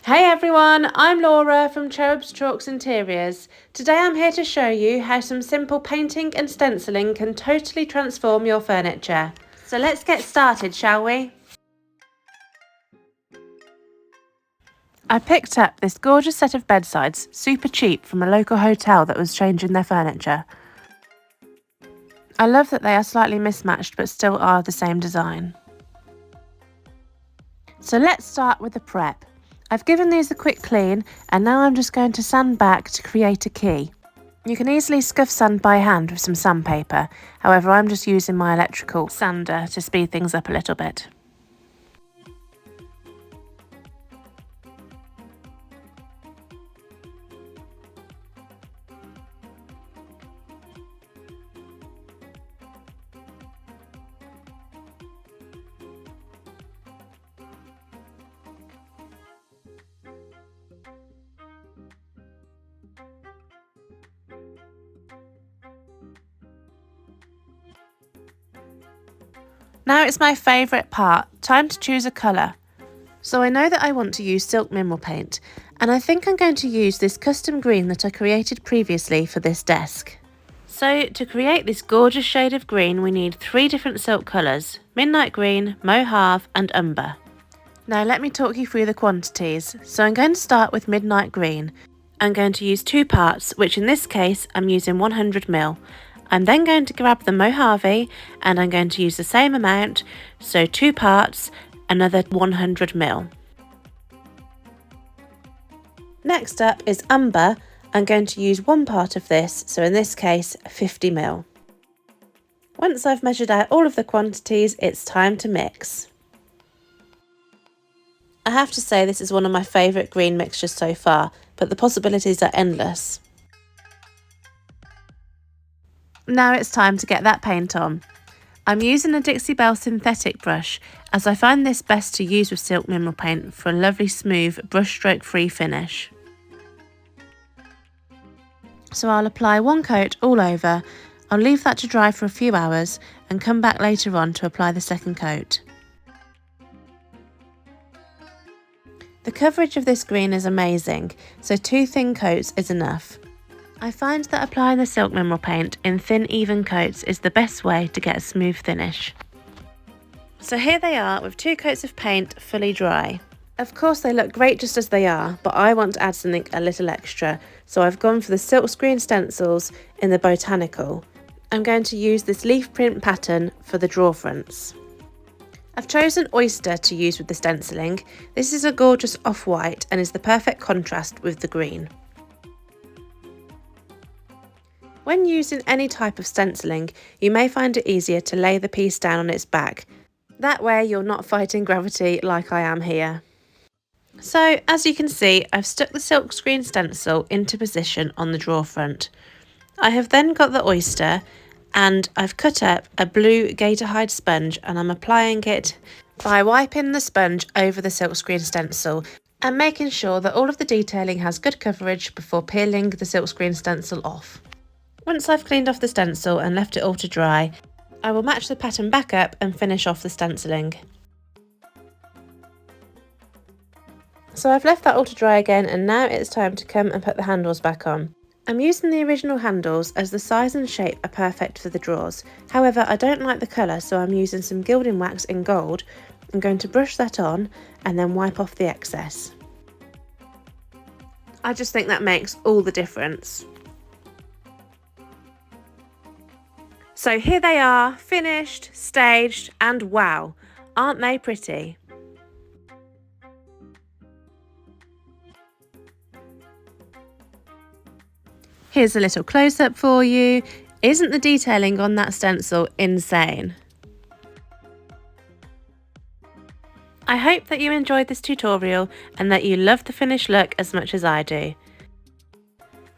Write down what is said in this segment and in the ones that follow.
Hey everyone, I'm Laura from Cherubs Chalks Interiors. Today I'm here to show you how some simple painting and stenciling can totally transform your furniture. So let's get started, shall we? I picked up this gorgeous set of bedsides, super cheap, from a local hotel that was changing their furniture. I love that they are slightly mismatched but still are the same design. So let's start with the prep. I've given these a quick clean and now I'm just going to sand back to create a key. You can easily scuff sand by hand with some sandpaper, however I'm just using my electrical sander to speed things up a little bit. Now it's my favourite part, time to choose a colour. So I know that I want to use silk mineral paint, and I think I'm going to use this custom green that I created previously for this desk. So to create this gorgeous shade of green we need 3 different silk colours: midnight green, mauve and umber. Now let me talk you through the quantities. So I'm going to start with midnight green. I'm going to use 2 parts, which in this case I'm using 100ml. I'm then going to grab the Mojave and I'm going to use the same amount, so 2 parts, another 100ml. Next up is umber. I'm going to use 1 part of this, so in this case 50ml. Once I've measured out all of the quantities, it's time to mix. I have to say this is one of my favourite green mixtures so far, but the possibilities are endless. Now it's time to get that paint on. I'm using a Dixie Belle synthetic brush, as I find this best to use with silk mineral paint for a lovely smooth brushstroke free finish. So I'll apply 1 coat all over. I'll leave that to dry for a few hours and come back later on to apply the second coat. The coverage of this green is amazing, so 2 thin coats is enough. I find that applying the silk mineral paint in thin even coats is the best way to get a smooth finish. So here they are with 2 coats of paint fully dry. Of course they look great just as they are, but I want to add something a little extra, so I've gone for the silkscreen stencils in the botanical. I'm going to use this leaf print pattern for the drawer fronts. I've chosen oyster to use with the stenciling. This is a gorgeous off-white and is the perfect contrast with the green. When using any type of stenciling, you may find it easier to lay the piece down on its back. That way you're not fighting gravity like I am here. So as you can see, I've stuck the silkscreen stencil into position on the drawer front. I have then got the oyster and I've cut up a blue gator hide sponge and I'm applying it by wiping the sponge over the silkscreen stencil and making sure that all of the detailing has good coverage before peeling the silkscreen stencil off. Once I've cleaned off the stencil and left it all to dry, I will match the pattern back up and finish off the stenciling. So I've left that all to dry again and now it's time to come and put the handles back on. I'm using the original handles as the size and shape are perfect for the drawers. However, I don't like the colour, so I'm using some gilding wax in gold. I'm going to brush that on and then wipe off the excess. I just think that makes all the difference. So here they are, finished, staged, and wow, aren't they pretty? Here's a little close-up for you. Isn't the detailing on that stencil insane? I hope that you enjoyed this tutorial and that you love the finished look as much as I do.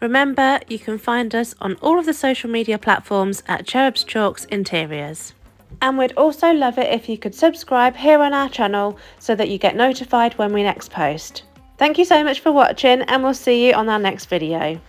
Remember, you can find us on all of the social media platforms at Cherubs Chalks Interiors. And we'd also love it if you could subscribe here on our channel so that you get notified when we next post. Thank you so much for watching and we'll see you on our next video.